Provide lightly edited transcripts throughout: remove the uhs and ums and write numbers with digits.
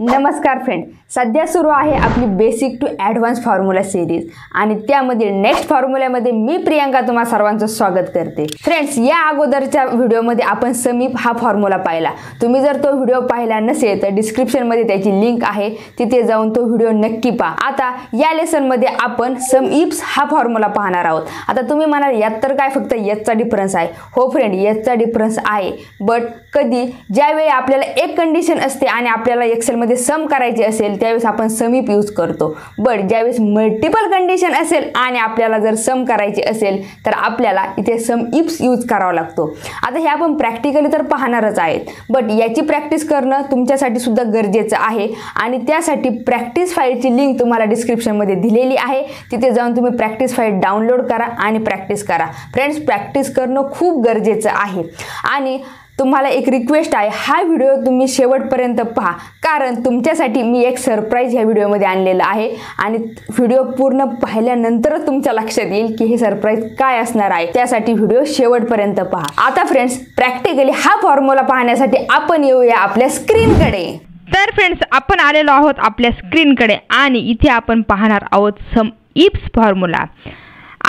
नमस्कार फ्रेंड, सध्या सुरू आहे आपली basic to advance formula series आणि त्यामध्ये नेक्स्ट फॉर्म्युल्यामध्ये मी प्रियंका तुम्हा सर्वांचं स्वागत करते। फ्रेंड्स, या अगोदरच्या व्हिडिओमध्ये आपण समीप हा फॉर्म्युला पाहिला। तुम्ही जर तो व्हिडिओ पाहिला नसेल तर डिस्क्रिप्शनमध्ये त्याची लिंक आहे, तिथे जाऊन तो व्हिडिओ नक्की पहा। आता या लेसनमध्ये आपण समीप्स हा फॉर्म्युला पाहणार आहोत। आता तुम्ही म्हणाल यात तर काय फक्त एचचा डिफरन्स आहे। हो फ्रेंड, एचचा डिफरन्स आहे, बट कधी ज्यावेळी आपल्याला एक कंडिशन असते आणि आपल्याला एक्सेलमध्ये सम करायचे असेल त्यावेळेस आपण समीप यूज करतो, बट ज्यावेळेस मल्टिपल कंडिशन असेल आणि आपल्याला जर सम करायचे असेल तर आपल्याला इथे समीप्स यूज करावा लागतो। आता हे आपण प्रॅक्टिकली तर पाहणारच आहेत, बट याची प्रॅक्टिस करणं तुमच्यासाठी सुद्धा गरजेचं आहे आणि त्यासाठी प्रॅक्टिस फाईलची लिंक तुम्हाला डिस्क्रिप्शनमध्ये दिलेली आहे, तिथे जाऊन तुम्ही प्रॅक्टिस फाईल डाउनलोड करा आणि प्रॅक्टिस करा। फ्रेंड्स, प्रॅक्टिस करणं खूप गरजेचं आहे आणि तुम्हाला एक रिक्वेस्ट आहे, हा व्हिडिओ तुम्ही शेवटपर्यंत पहा, कारण तुमच्यासाठी मी एक सरप्राईज ह्या व्हिडिओमध्ये आणलेलं आहे आणि व्हिडिओ पूर्ण पाहिल्यानंतरच तुमच्या लक्षात येईल की हे सरप्राईज काय असणार आहे। त्यासाठी व्हिडिओ शेवटपर्यंत पहा। आता फ्रेंड्स, प्रॅक्टिकली हा फॉर्म्युला पाहण्यासाठी आपण येऊया आपल्या स्क्रीनकडे। तर फ्रेंड्स, आपण आलेलो आहोत आपल्या स्क्रीनकडे आणि इथे आपण पाहणार आहोत समीप्स फॉर्म्युला।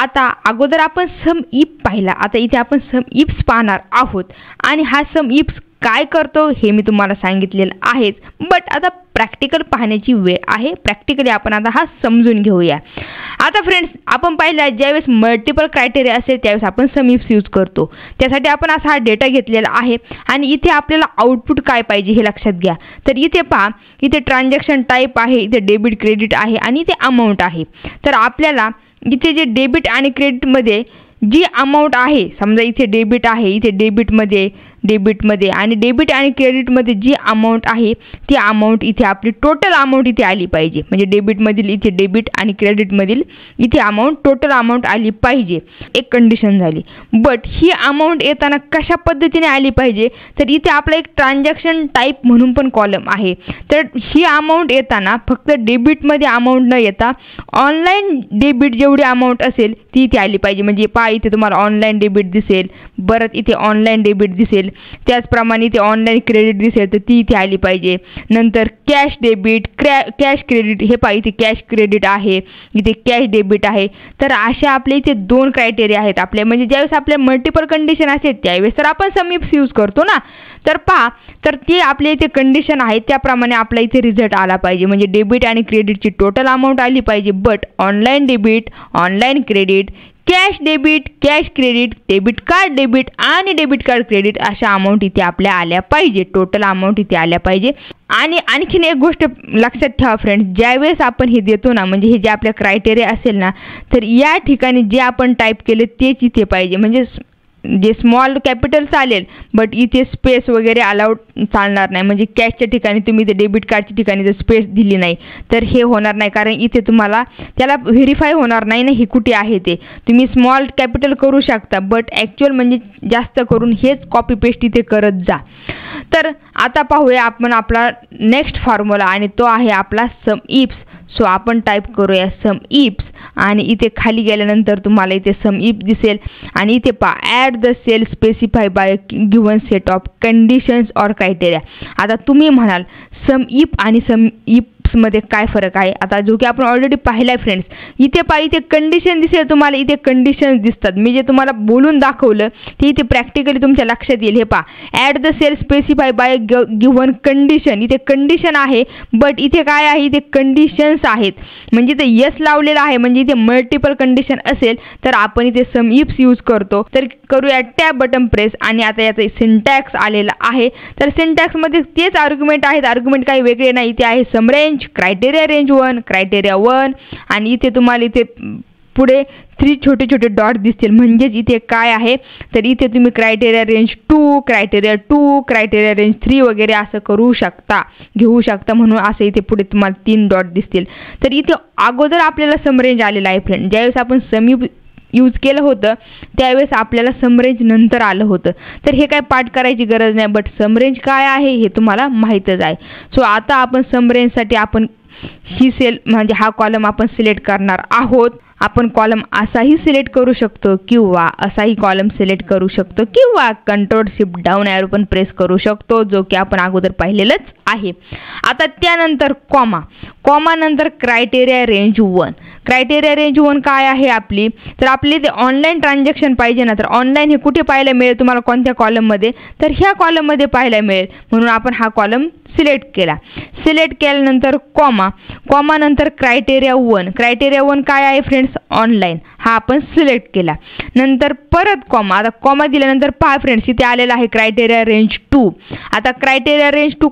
आता अगोदर आपण समीप पाहिला, आता इथे आपण समीप्स पाहणार आहोत आणि हा समीप्स काय करतो हे मी तुम्हाला सांगितलेलं आहेच, बट आता प्रॅक्टिकल पाहण्याची वेळ आहे। प्रॅक्टिकली आपण आता हा समजून घेऊया। आता फ्रेंड्स, आपण पाहिलं ज्यावेळेस मल्टिपल क्रायटेरिया असेल त्यावेळेस आपण समीप्स यूज करतो। त्यासाठी आपण असा हा डेटा घेतलेला आहे आणि इथे आपल्याला आउटपुट काय पाहिजे हे लक्षात घ्या। तर इथे पहा, इथे ट्रान्झॅक्शन टाईप आहे, इथे डेबिट क्रेडिट आहे आणि इथे अमाऊंट आहे। तर आपल्याला इथे जे डेबिट आणि क्रेडिटमध्ये जी अमाऊंट आहे, समजा इथे डेबिट आहे, इथे डेबिटमध्ये आणि डेबिट आणि क्रेडिटमध्ये जी अमाऊंट आहे ती अमाऊंट इथे आपली टोटल अमाऊंट इथे आली पाहिजे। म्हणजे डेबिटमधील इथे डेबिट आणि क्रेडिटमधील इथे अमाऊंट टोटल अमाऊंट आली पाहिजे, एक कंडिशन झाली। बट ही अमाऊंट येताना कशा पद्धतीने आली पाहिजे, तर इथे आपला एक ट्रान्झॅक्शन टाईप म्हणून पण कॉलम आहे। तर ही अमाऊंट येताना फक्त डेबिटमध्ये अमाऊंट न येता ऑनलाईन डेबिट जेवढी अमाऊंट असेल ती इथे आली पाहिजे। म्हणजे पहा, इथे तुम्हाला ऑनलाईन डेबिट दिसेल, परत इथे ऑनलाईन डेबिट दिसेल, त्याचप्रमाणे इथे ऑनलाईन क्रेडिट दिसेल तर ती इथे आली पाहिजे। नंतर कॅश डेबिट, कॅश क्रेडिट, हे पहा इथे कॅश क्रेडिट आहे, इथे कॅश डेबिट आहे। तर अशा आपल्या इथे दोन क्रायटेरिया आहेत आपले। म्हणजे ज्यावेळेस आपल्या मल्टिपल कंडिशन असेल त्यावेळेस तर आपण समीप्स यूज करतो ना। तर पहा, तर ती आपल्या इथे कंडिशन आहे त्याप्रमाणे आपला इथे रिझल्ट आला पाहिजे। म्हणजे डेबिट आणि क्रेडिटची टोटल अमाऊंट आली पाहिजे, but online debit, online credit, cash debit, cash credit, debit card debit आणि डेबिट कार्ड क्रेडिट अशा अमाऊंट इथे आपल्या आल्या पाहिजे, टोटल अमाऊंट इथे आल्या पाहिजे। आणि आणखीन एक गोष्ट लक्षात ठेवा फ्रेंड्स, ज्यावेळेस आपण हे देतो ना, म्हणजे हे जे आपल्या क्रायटेरिया असेल ना, तर या ठिकाणी जे आपण टाईप केले तेच इथे पाहिजे। म्हणजे जे स्मॉल कॅपिटल चालेल, बट इथे स्पेस वगैरे अलाउड चालणार नाही। म्हणजे कॅशच्या ठिकाणी तुम्ही ते डेबिट कार्डच्या ठिकाणी जर स्पेस दिली नाही तर हे होणार नाही, कारण इथे तुम्हाला त्याला व्हेरीफाय होणार नाही ना हे कुठे आहे ते। तुम्ही स्मॉल कॅपिटल करू शकता, बट ॲक्च्युअल म्हणजे जास्त करून हेच कॉपी पेस्ट इथे करत जा। तर आता पाहूया आपण आपला नेक्स्ट फॉर्म्युला आणि तो आहे आपला समीप्स। सो आपण टाईप करूया समीप्स आणि इथे खाली गेल्यानंतर तुम्हाला इथे समीप दिसेल आणि इथे पहा, add the cell specify by given set of conditions or criteria. आता तुम्ही म्हणाल समीप आणि समीप्समध्ये काय फरक आहे? आता जो की आपण ऑलरेडी पाहिला आहे फ्रेंड्स, इथे पहा, इथे कंडिशन दिसेल तुम्हाला, इथे कंडिशन्स दिसतात। मी जे तुम्हाला बोलून दाखवलं ते इथे प्रॅक्टिकली तुमच्या लक्षात येईल। हे पहा, add the cell specify by given condition, इथे कंडिशन आहे, बट इथे काय आहे, इथे कंडिशन्स आहेत। म्हणजे इथे यस लावलेलं आहे, म्हणजे इथे मल्टिपल कंडिशन असेल तर आपण इथे समीप्स यूज करतो। तर करूया टॅब बटन प्रेस आणि आता याचा सिंटॅक्स आलेला आहे। तर सिंटॅक्समध्ये तेच आर्ग्युमेंट आहेत, आर्ग्युमेंट काही वेगळे नाही। इथे आहे सम रेंज, क्रायटेरिया रेंज 1, क्रायटेरिया 1 आणि इथे तुम्हाला इथे पुढे 3 छोटे छोटे डॉट दिसतील। म्हणजेच इथे काय आहे, तर इथे तुम्ही criteria range 2, criteria 2, criteria range 3 वगैरे असं करू शकता, घेऊ शकता। म्हणून असं इथे पुढे तुम्हाला 3 डॉट दिसतील। तर इथे अगोदर आपल्याला सम रेंज आलेला आहे फ्रेंड। ज्यावेळेस आपण समीप यूज केलं होतं त्यावेळेस आपल्याला समरेंज नंतर आलं होतं। तर हे काय पाठ करायची गरज नाही, बट समरेंज काय आहे हे तुम्हाला माहीतच आहे। सो आता आपण समरेंजसाठी आपण ही सेल म्हणजे हा कॉलम आपण सिलेक्ट करणार आहोत आपण कॉलम असाही सिलेक्ट करू शकतो किंवा असाही कॉलम सिलेक्ट करू शकतो किंवा कंट्रोल शिफ्ट डाऊन ॲरो पण प्रेस करू शकतो, जो की आपण अगोदर पाहिलेलंच आहे. आता त्यानंतर कॉमा नंतर क्रायटेरिया रेंज 1. क्रायटेरिया रेंज 1 काय आहे आपली, तर आपली ते ऑनलाईन ट्रान्झॅक्शन पाहिजे ना, तर ऑनलाईन हे कुठे पाहायला मिळेल तुम्हाला, कोणत्या कॉलममध्ये, तर ह्या कॉलममध्ये पाहायला मिळेल. म्हणून आपण हा कॉलम सिलेक्ट केला. सिलेक्ट केल्यानंतर कॉमा नंतर क्रायटेरिया 1. क्रायटेरिया 1 काय आहे फ्रेंड्स, ऑनलाईन, हा आपण सिलेक्ट केला. नंतर परत कॉमा. आता कॉमा दिल्यानंतर पहा फ्रेंड्स इथे आलेला आहे क्रायटेरिया रेंज 2. आता क्रायटेरिया रेंज 2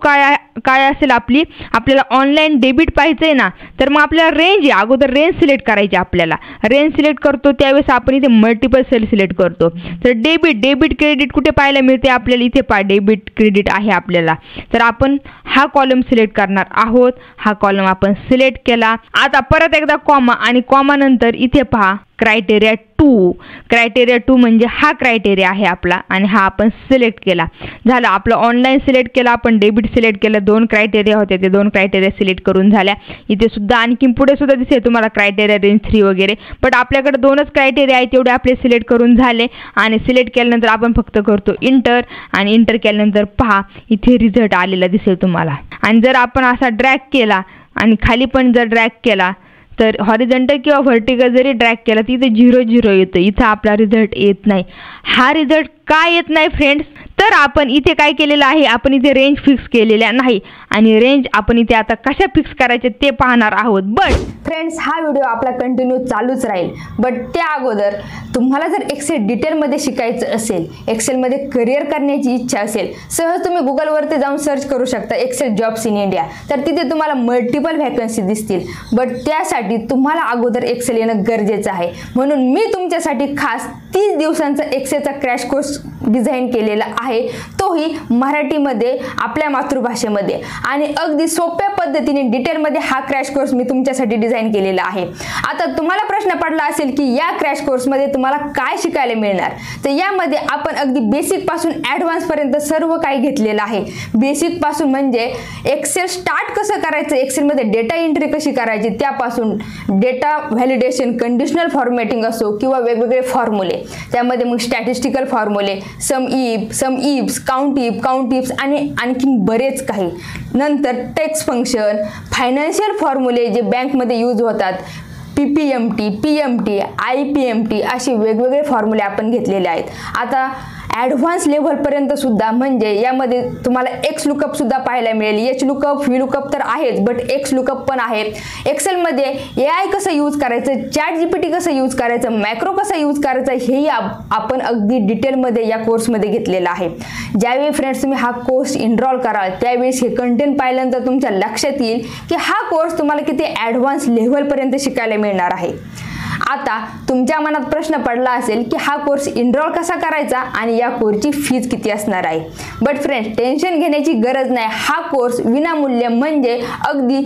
काय असेल आपली, आपल्याला ऑनलाईन डेबिट पाहिजे आहे ना, तर मग आपल्याला रेंज आहे, अगोदर रेंज सिलेक्ट करायची. आपल्याला रेंज सिलेक्ट करतो त्यावेळेस आपण इथे मल्टिपल सेल सिलेक्ट करतो. तर डेबिट क्रेडिट कुठे पाहायला मिळते आपल्याला, इथे पहा डेबिट क्रेडिट आहे आपल्याला. तर आपण हा कॉलम सिलेक्ट करणार आहोत. हा कॉलम आपण सिलेक्ट केला. आता परत एकदा कॉमा आणि कॉमा नंतर इथे पहा क्रायटेरिया 2. क्रायटेरिया 2 म्हणजे हा क्रायटेरिया आहे आपला आणि हा आपण सिलेक्ट केला. झालं आपलं ऑनलाईन सिलेक्ट केला, आपण डेबिट सिलेक्ट केलं. 2 क्रायटेरिया होते, ते 2 क्रायटेरिया सिलेक्ट करून झाल्या. इथे सुद्धा आणखी पुढे सुद्धा दिसेल तुम्हाला क्रायटेरिया रेंज 3 वगैरे, बट आपल्याकडे 2च क्रायटेरिया आहेत, तेवढे आपले सिलेक्ट करून झाले. आणि सिलेक्ट केल्यानंतर आपण फक्त करतो इंटर आणि इंटर केल्यानंतर पहा इथे रिझल्ट आलेला दिसेल तुम्हाला. आणि जर आपण असा ड्रॅग केला आणि खाली पण जर ड्रॅग केला तर हॉरिझॉन्टल किंवा व्हर्टिकल जरी ड्रॅग केला तर इथे 0 येतं, इथं आपला रिझल्ट येत नाही. हा रिझल्ट का येत नाही फ्रेंड्स, तर आपण इथे काय केलेलं आहे, आपण इथे रेंज फिक्स केलेल्या नाही आणि रेंज आपण इथे आता कशा फिक्स करायचे ते पाहणार आहोत. बट फ्रेंड्स हा व्हिडिओ आपला कंटिन्यू चालूच राहील. बट त्या अगोदर तुम्हाला जर एक्सेल डिटेलमध्ये शिकायचं असेल, एक्सेलमध्ये करिअर करण्याची इच्छा असेल, सहज तुम्ही गुगलवरती जाऊन सर्च करू शकता एक्सेल जॉब्स इन इंडिया. तर तिथे तुम्हाला मल्टिपल व्हॅकन्सी दिसतील. बट त्यासाठी तुम्हाला अगोदर एक्सेल येणं गरजेचं आहे. म्हणून मी तुमच्यासाठी खास 30 दिवसांचा एक्सेलचा क्रॅश कोर्स डिझाईन केलेला आहे, तोही मराठीमध्ये आपल्या मातृभाषेमध्ये आणि अगदी सोप्या पद्धतीने डिटेलमध्ये हा क्रॅश कोर्स मी तुमच्यासाठी डिझाईन केलेला आहे. आता तुम्हाला प्रश्न पडला असेल की या क्रॅश कोर्समध्ये तुम्हाला काय शिकायला मिळणार, तर यामध्ये आपण अगदी बेसिक पासून ॲडव्हान्स पर्यंत सर्व काही घेतलेलं आहे. बेसिक पासून म्हणजे एक्सेल स्टार्ट कसं करायचं, एक्सेलमध्ये डेटा एंट्री कशी करायची, त्यापासून डेटा व्हॅलिडेशन, कंडिशनल फॉर्मॅटिंग असो किंवा वेगवेगळे फॉर्म्युले, त्यामध्ये मग स्टॅटिस्टिकल फॉर्म्युले, सम इफ्स, काउंट इफ्स आणि आणखी बरेच काही. नंतर टेक्स्ट फंक्शन, फायनान्शियल फॉर्म्युले जे बँकमध्ये यूज होतात, PPMT, PMT, IPMT असे वेगवेगळे फॉर्म्युले आपण घेतलेले आहेत. आता ॲडव्हान्स लेव्हलपर्यंत सुद्धा म्हणजे यामध्ये तुम्हाला एक्स लुकअप सुद्धा पाहायला मिळेल. एच लुकअप, व्ही लुकअप तर आहेच, बट एक्स लुकअप पण आहे. एक्सेलमध्ये AI कसं यूज करायचं, चॅट GPT कसं यूज करायचं, मॅक्रो कसं यूज करायचं, हेही आपण अगदी डिटेलमध्ये या कोर्समध्ये घेतलेलं आहे. ज्यावेळी फ्रेंड्स तुम्ही हा कोर्स इनरोल कराल त्यावेळेस हे कंटेंट पाहिल्यानंतर तुमच्या लक्षात येईल की हा कोर्स तुम्हाला किती ॲडव्हान्स लेव्हलपर्यंत शिकायला मिळणार आहे. आता तुमच्या मनात प्रश्न पडला असेल की हा कोर्स इनरोल कसा करायचा आणि या कोर्सची फीज किती असणार आहे. बट फ्रेंड्स टेन्शन घेण्याची गरज नाही. हा कोर्स विनामूल्य म्हणजे अगदी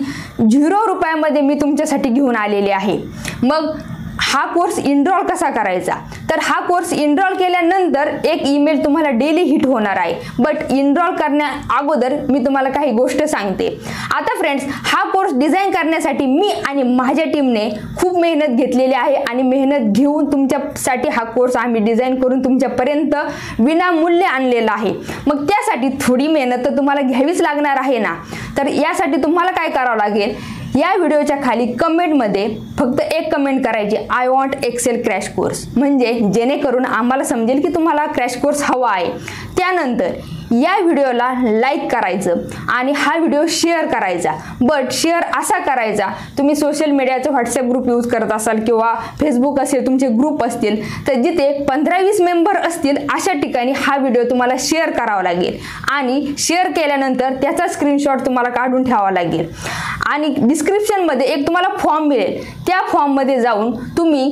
0 रुपयामध्ये मी तुमच्यासाठी घेऊन आलेले आहे. मग हा कोर्स इनरोल कसा करायचा, तर हा कोर्स इनरोल केल्यानंतर एक ईमेल तुम्हाला डेली हिट होणार आहे. बट इनरोल करण्या अगोदर मी तुम्हाला काही गोष्ट सांगते. आता फ्रेंड्स हा कोर्स डिझाईन करण्यासाठी मी आणि माझ्या टीमने खूप मेहनत घेतलेली आहे आणि मेहनत घेऊन तुमच्यासाठी हा कोर्स आम्ही डिझाईन करून तुमच्यापर्यंत विनामूल्य आणलेला आहे. मग त्यासाठी थोडी मेहनत तर तुम्हाला घ्यावीच लागणार आहे ना. तर यासाठी तुम्हाला काय करावं लागेल, या व्हिडिओच्या खाली कमेंटमध्ये फक्त एक कमेंट करायची, I want Excel crash course, म्हणजे जेणेकरून आम्हाला समजेल की तुम्हाला क्रॅश कोर्स हवा आहे. त्यानंतर या व्हिडिओला लाईक करायचं आणि हा व्हिडिओ शेअर करायचा. बट शेअर असा करायचा, तुम्ही सोशल मीडियाचं व्हॉट्सअप ग्रुप यूज करत असाल किंवा फेसबुक असेल, तुमचे ग्रुप असतील, तर जिथे 15-20 मेंबर असतील अशा ठिकाणी हा व्हिडिओ तुम्हाला शेअर करावा लागेल. आणि शेअर केल्यानंतर त्याचा स्क्रीनशॉट तुम्हाला काढून ठेवावा लागेल. आणि डिस्क्रिप्शनमध्ये एक तुम्हाला फॉर्म मिळेल, त्या फॉर्ममध्ये जाऊन तुम्ही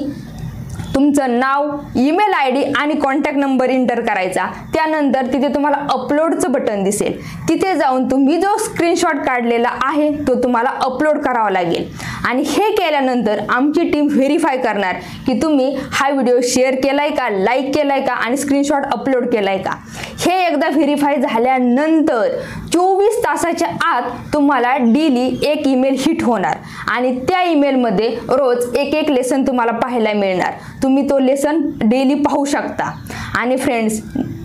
तुमचं नाव, ईमेल ID आणि कॉन्टॅक्ट नंबर एंटर करायचा. त्यानंतर तिथे तुम्हाला अपलोडचं बटन दिसेल, तिथे जाऊन तुम्ही जो स्क्रीनशॉट काढलेला आहे तो तुम्हाला अपलोड करावा लागेल. आणि हे केल्यानंतर आमची टीम व्हेरीफाय करणार की तुम्ही हा व्हिडिओ शेअर केलाय का, लाईक केलाय का आणि स्क्रीनशॉट अपलोड केलाय का. हे एकदा व्हेरीफाय झाल्यानंतर 24 तासाच्या आत तुम्हाला डेली एक ईमेल हिट होणार आणि त्या ईमेलमध्ये रोज एक लेसन तुम्हाला पाहायला मिळणार. तुम्ही तो लेसन डेली पाहू शकता. आणि फ्रेंड्स,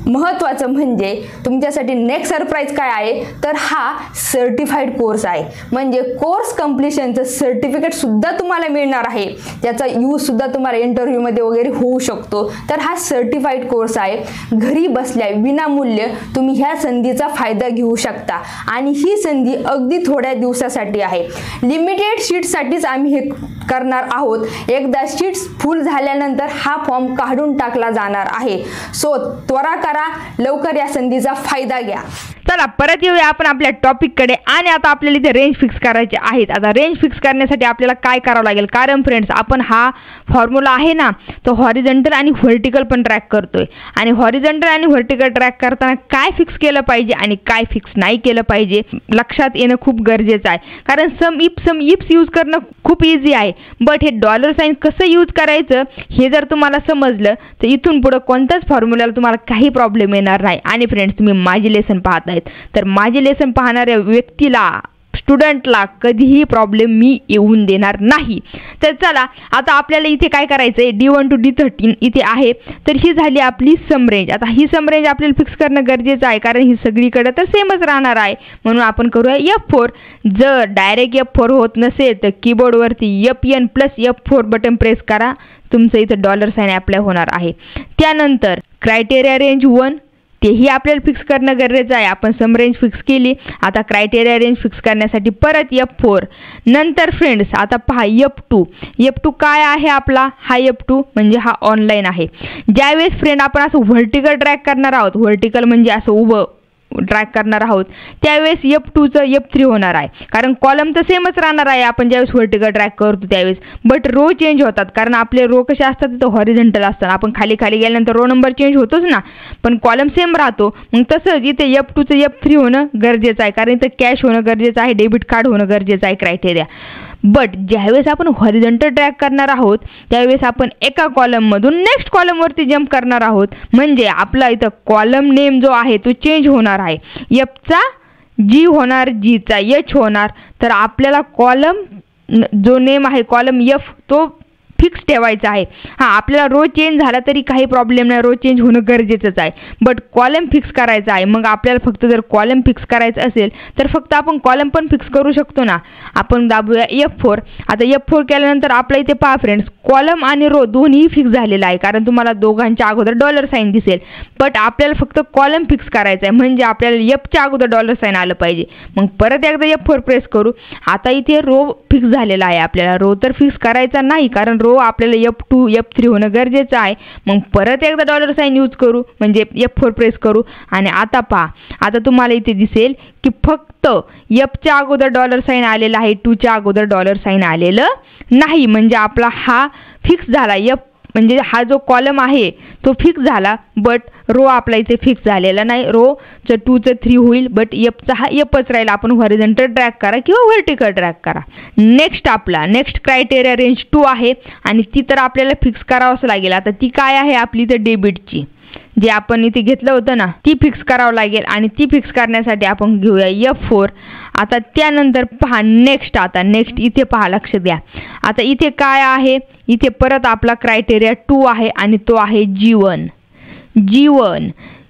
महत्त्वाचं म्हणजे तुमच्यासाठी नेक्स्ट सरप्राईज काय आहे तर हा सर्टिफाईड कोर्स आहे. म्हणजे कोर्स कंप्लीशनचं सर्टिफिकेट सुद्धा तुम्हाला मिळणार आहे. त्याचा यूज सुद्धा तुम्हाला इंटरव्ह्यूमध्ये वगैरे होऊ शकतो. तर हा सर्टिफाईड कोर्स आहे. घरी बसल्या विनामूल्य तुम्ही ह्या संधीचा फायदा घेऊ शकता आणि ही संधी अगदी थोड्या दिवसासाठी आहे. लिमिटेड शीट्ससाठीच आम्ही हे करणार आहोत. एकदा शीट्स फुल झाल्यानंतर हा फॉर्म काढून टाकला जाणार आहे. सो त्वरा करा, लवकर या संधीचा फायदा घ्या. चला परत येऊया आपण आपल्या टॉपिककडे. आणि आता आपल्याला इथे रेंज फिक्स करायचे आहेत. आता रेंज फिक्स करण्यासाठी आपल्याला काय करावं लागेल, कारण फ्रेंड्स आपण हा फॉर्म्युला आहे ना तो हॉरिझॉन्टल आणि व्हर्टिकल पण ट्रॅक करतोय. आणि हॉरिझॉन्टल आणि व्हर्टिकल ट्रॅक करताना काय फिक्स केलं पाहिजे आणि काय फिक्स नाही केलं पाहिजे लक्षात येणं खूप गरजेचं आहे. कारण सम इप्स यूज करणं खूप इझी आहे, बट हे डॉलर साईन कसं यूज करायचं हे जर तुम्हाला समजलं तर इथून पुढं कोणत्याच फॉर्म्युल्याला तुम्हाला काही प्रॉब्लेम येणार नाही. आणि फ्रेंड्स, तुम्ही माझे लेसन पाहत आहेत तर माझे लेसन पाहणाऱ्या व्यक्तीला, स्टुडंटला कधीही प्रॉब्लेम मी येऊन देणार नाही. तर चला आता आपल्याला इथे काय करायचं आहे, D1 to D13 इथे आहे. तर ही झाली आपली सम रेंज. आता ही सम रेंज आपल्याला फिक्स करणं गरजेचं आहे कारण ही सगळीकडे तर सेमच राहणार आहे. म्हणून आपण करूया F4. जर डायरेक्ट F4 होत नसेल तर कीबोर्डवरती FN + F4 बटन प्रेस करा. तुमचं इथं डॉलर साईन अप्लाय होणार आहे. त्यानंतर क्रायटेरिया रेंज 1 तेही आपल्याला फिक्स करणं गरजेचं आहे. आपण सम रेंज फिक्स केली. आता क्रायटेरिया रेंज फिक्स करण्यासाठी परत F4. नंतर फ्रेंड्स आता पहा F2 काय आहे आपला, हा F2 म्हणजे हा ऑनलाईन आहे. ज्यावेळेस फ्रेंड आपण असं व्हर्टिकल ट्रॅक करणार आहोत, व्हर्टिकल म्हणजे असं उभं ट्रॅक करणार आहोत, त्यावेळेस F2चं F3 होणार आहे. कारण कॉलम तर सेमच राहणार आहे आपण ज्यावेळेस व्हर्टिकल ट्रॅक करतो त्यावेळेस, बट रो चेंज होतात. कारण आपले रो कसे असतात तिथं हॉरिझॉन्टल असतात. आपण खाली गेल्यानंतर रो नंबर चेंज होतोच ना, पण कॉलम सेम राहतो. मग तसंच इथे F2चं F3 होणं गरजेचं आहे कारण इथं कॅश होणं गरजेचं आहे, डेबिट कार्ड होणं गरजेचं आहे क्रायटेरिया. बट ज्यावेळेस आपण हॉरिझॉन्टल ट्रॅक करणार आहोत त्यावेळेस आपण एका कॉलममधून नेक्स्ट कॉलमवरती जंप करणार आहोत. म्हणजे आपला इथं कॉलम नेम जो आहे तो चेंज होणार आहे. Fचा G होणार, Gचा H होणार. तर आपल्याला कॉलम जो नेम आहे कॉलम F तो फिक्स ठेवायचा आहे. हां, आपल्याला रो चेंज झाला तरी काही प्रॉब्लेम नाही, रो चेंज होणं गरजेचंच आहे. बट कॉलम फिक्स करायचा आहे. मग आपल्याला फक्त जर कॉलम फिक्स करायचं असेल तर फक्त आपण कॉलम पण फिक्स करू शकतो ना. आपण दाबूया F4. आता F4 केल्यानंतर आपल्या इथे पहा फ्रेंड्स, कॉलम आणि रो दोन्ही फिक्स झालेलं आहे कारण तुम्हाला दोघांच्या अगोदर डॉलर साईन दिसेल. बट आपल्याला फक्त कॉलम फिक्स करायचा आहे म्हणजे आपल्याला Fच्या अगोदर डॉलर साईन आलं पाहिजे. मग परत एकदा F4 प्रेस करू. आता इथे रो फिक्स झालेला आहे. आपल्याला रो तर फिक्स करायचा नाही कारण रो आपल्याला F2 F3 होणं गरजेचं आहे. मग परत एकदा डॉलर साईन यूज करू म्हणजे F4 प्रेस करू. आणि आता पहा, आता तुम्हाला इथे दिसेल की फक्त Fच्या अगोदर डॉलर साईन आलेला आहे, 2च्या अगोदर डॉलर साईन आलेलं नाही. म्हणजे आपला हा फिक्स झाला. F म्हणजे हा जो कॉलम आहे तो फिक्स झाला, बट रो आपला इथे फिक्स झालेला नाही. रोचं 2चं 3 होईल, बट Fचा हा Fच राहील. आपण हॉरिझॉन्टल ट्रॅक करा किंवा व्हर्टिकल ट्रॅक करा. नेक्स्ट क्रायटेरिया रेंज 2 आहे आणि ती तर आपल्याला फिक्स करावंच लागेल. आता ती काय आहे आपली तर डेबिटची, जे आपण इथे घेतलं होतं ना ती फिक्स करावं लागेल. आणि ती फिक्स करण्यासाठी आपण घेऊया F4. आता त्यानंतर पहा नेक्स्ट इथे पहा, लक्ष द्या. आता इथे काय आहे, इथे परत आपला क्रायटेरिया 2 आहे आणि तो आहे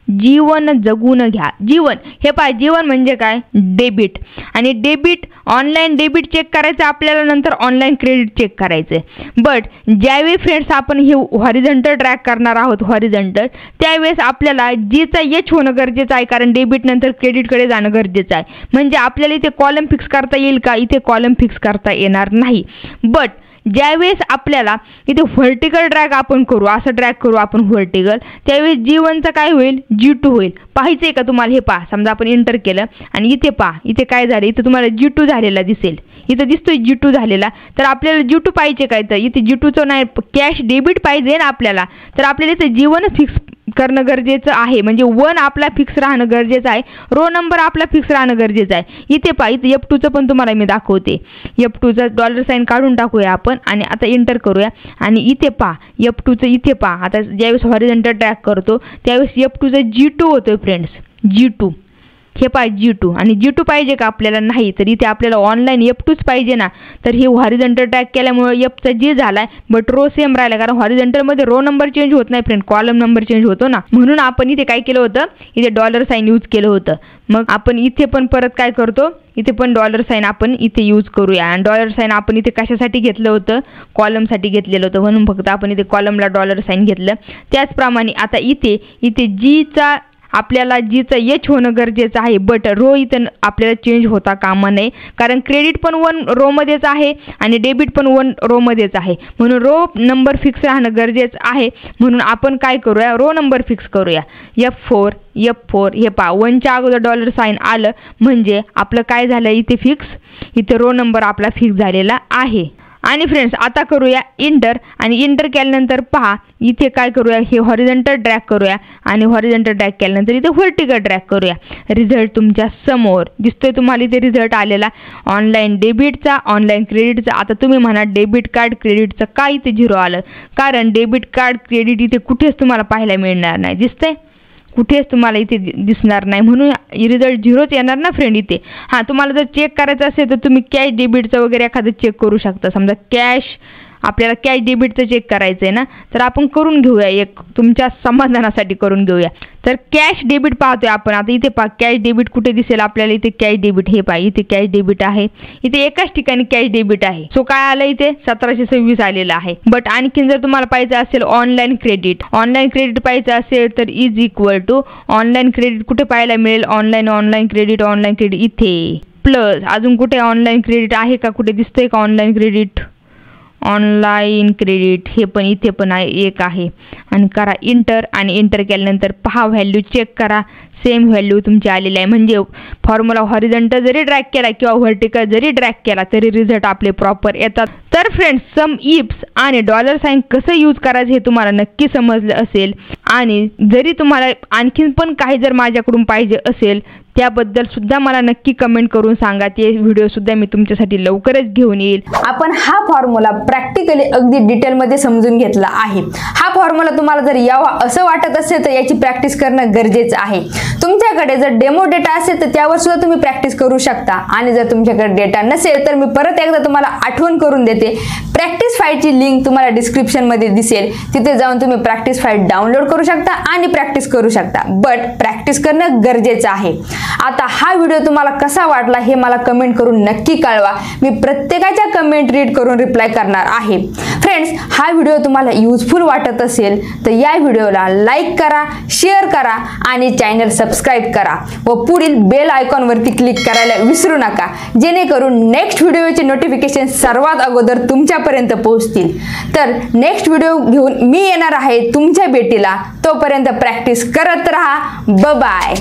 G1 जगून घ्या. हे पहा, G1 म्हणजे काय, डेबिट. आणि डेबिट, ऑनलाईन डेबिट चेक करायचं आपल्याला, नंतर ऑनलाईन क्रेडिट चेक करायचं. बट ज्यावेळी फ्रेंड्स आपण हे हॉरिझॉन्टल ट्रॅक करणार आहोत त्यावेळेस आपल्याला Gचा H होणं गरजेचं आहे कारण डेबिट नंतर क्रेडिटकडे जाणं गरजेचं आहे. म्हणजे आपल्याला इथे कॉलम फिक्स करता येईल का, इथे कॉलम फिक्स करता येणार नाही. बट ज्यावेळेस आपल्याला इथे व्हर्टिकल ट्रॅक आपण करू, असं ट्रॅक करू आपण व्हर्टिकल, त्यावेळेस G1चं काय होईल, G2 होईल. पाहायचं आहे का तुम्हाला, हे पहा. समजा आपण एंटर केलं आणि इथे पहा, इथे काय झालं, इथे तुम्हाला G2 झालेला दिसेल. इथं दिसतोय G2 झालेला. तर आपल्याला G2 पाहिजे काय, तर इथे G2चं नाही, कॅश डेबिट पाहिजे ना आपल्याला. तर आपल्याला इथे G1 फिक्स करणं गरजेचं आहे. म्हणजे 1 आपला फिक्स राहणं गरजेचं आहे, रो नंबर आपला फिक्स राहणं गरजेचं आहे. इथे पहा, इथे F2चं पण तुम्हाला मी दाखवते. F2चं डॉलर साईन काढून टाकूया आपण आणि आता एंटर करूया. आणि इथे पहा F2चं, इथे पहा. आता ज्यावेळेस हॉरिझॉन्टल ट्रॅक करतो त्यावेळेस F2चं G2 होतं फ्रेंड्स, G2. हे पहा G2 आणि G2 पाहिजे का आपल्याला? नाही. तर इथे आपल्याला ऑनलाईन F2च पाहिजे ना. तर हे हॉरिझॉन्टल ट्रॅक केल्यामुळे Fचा G झालाय, बट रो सेम राहिला, कारण हॉरिझॉन्टलमध्ये रो नंबर चेंज होत नाही फ्रेंड, कॉलम नंबर चेंज होतो ना. म्हणून आपण इथे काय केलं होतं, इथे $साइन यूज केलं होतं. मग आपण इथे पण परत काय करतो, इथे पण $साइन आपण इथे यूज करूया. आणि $साइन आपण इथे कशासाठी घेतलं होतं? कॉलमसाठी घेतलेलं होतं, म्हणून फक्त आपण इथे कॉलमला $साइन घेतलं. त्याचप्रमाणे आता इथे Gचा आपल्याला Gचा H होणं गरजेचं आहे, बट रो इथं आपल्याला चेंज होता कामा नये, कारण क्रेडिट पण 1 रोमध्येच आहे आणि डेबिट पण 1 रोमध्येच आहे. म्हणून रो नंबर फिक्स राहणं गरजेचं आहे. म्हणून आपण काय करूया, रो नंबर फिक्स करूया. F4 हे पहा 1च्या अगोदर $साइन आलं म्हणजे आपलं काय झालं, इथे फिक्स, इथे रो नंबर आपला फिक्स झालेला आहे. आणि फ्रेंड्स आता करूया इंटर, आणि इंटर केल्यानंतर पहा इथे काय करूया, हे हॉरिझॉन्टल ड्रॅग करूया आणि हॉरिझॉन्टल ड्रॅग केल्यानंतर इथे व्हर्टिकल ड्रॅग करूया. रिझल्ट तुमच्या समोर दिसतोय तुम्हाला, इथे रिझल्ट आलेला ऑनलाईन डेबिटचा, ऑनलाईन क्रेडिटचा. आता तुम्ही म्हणा डेबिट कार्ड क्रेडिटचं का इथे 0 आलं? कारण डेबिट कार्ड क्रेडिट इथे कुठेच तुम्हाला पाहायला मिळणार नाही, दिसतंय कुठेच तुम्हाला इथे दिसणार नाही, म्हणून रिझल्ट 0च येणार ना फ्रेंड इथे. हां, तुम्हाला जर चेक करायचं असेल तर तुम्ही कॅश डेबिटचं वगैरे एखादं चेक करू शकता. समजा आपल्याला कॅश डेबिटचं चेक करायचं आहे ना, तर आपण करून घेऊया, एक तुमच्या समाधानासाठी करून घेऊया. तर कॅश डेबिट पाहतोय आपण. आता इथे पहा कॅश डेबिट कुठे दिसेल आपल्याला, इथे कॅश डेबिट, हे पहा इथे कॅश डेबिट आहे, इथे एकाच ठिकाणी कॅश डेबिट आहे. सो काय आलं इथे 1726 आलेलं आहे. बट आणखीन जर तुम्हाला पाहिजे असेल ऑनलाईन क्रेडिट पाहिजे असेल तर is equal to online credit कुठे पाहायला मिळेल, ऑनलाईन क्रेडिट इथे प्लस अजून कुठे ऑनलाईन क्रेडिट आहे का, कुठे दिसतंय का ऑनलाईन क्रेडिट, हे पण इथे पण आहे, एक आहे. आणि करा इंटर, आणि इंटर केल्यानंतर पहा व्हॅल्यू चेक करा, सेम व्हॅल्यू तुमची आलेली आहे. म्हणजे फॉर्म्युला हॉरिझॉन्टल जरी ड्रॅग केला किंवा व्हर्टिकल जरी ड्रॅग केला तरी रिझल्ट आपले प्रॉपर येतात. तर फ्रेंड्स सम इफ्स आणि $साइन कसं यूज करायचं हे तुम्हाला नक्की समजलं असेल. आणि जरी तुम्हाला आणखीन पण काही जर माझ्याकडून पाहिजे असेल त्याबद्दल सुद्धा मला नक्की कमेंट करून सांगा, ते व्हिडिओ सुद्धा मी तुमच्यासाठी लवकरच घेऊन येईल. आपण हा फॉर्म्युला प्रॅक्टिकली अगदी डिटेलमध्ये समजून घेतला आहे. हा फॉर्म्युला तुम्हाला जर यावा असं वाटत असेल तर याची प्रॅक्टिस करणं गरजेचं आहे. तुमच्याकडे जर डेमो डेटा असेल तर त्यावर सुद्धा तुम्ही प्रॅक्टिस करू शकता, आणि जर तुमच्याकडे डेटा नसेल तर मी परत एकदा तुम्हाला आठवण करून देते. प्रॅक्टिस फाईलची लिंक तुम्हाला डिस्क्रिप्शनमध्ये दिसेल, तिथे जाऊन तुम्ही प्रॅक्टिस फाईल डाउनलोड करू शकता आणि प्रॅक्टिस करू शकता. बट प्रॅक्टिस करणं गरजेचं आहे. आता हा व्हिडिओ तुम्हाला कसा वाटला हे मला कमेंट करून नक्की कळवा. मी प्रत्येकाच्या कमेंट रीड करून रिप्लाय करणार आहे. फ्रेंड्स, हा व्हिडिओ तुम्हाला युजफुल वाटत असेल तर या व्हिडिओला लाईक करा, शेअर करा आणि चॅनल सबस्क्राईब करा व पुढील बेल आयकॉनवरती क्लिक करायला विसरू नका, जेणेकरून नेक्स्ट व्हिडिओचे नोटिफिकेशन सर्वात अगोदर तुमच्यापर्यंत पोहोचतील. तर नेक्स्ट व्हिडिओ घेऊन मी येणार आहे तुमच्या भेटीला. तोपर्यंत प्रॅक्टिस करत राहा. बाय.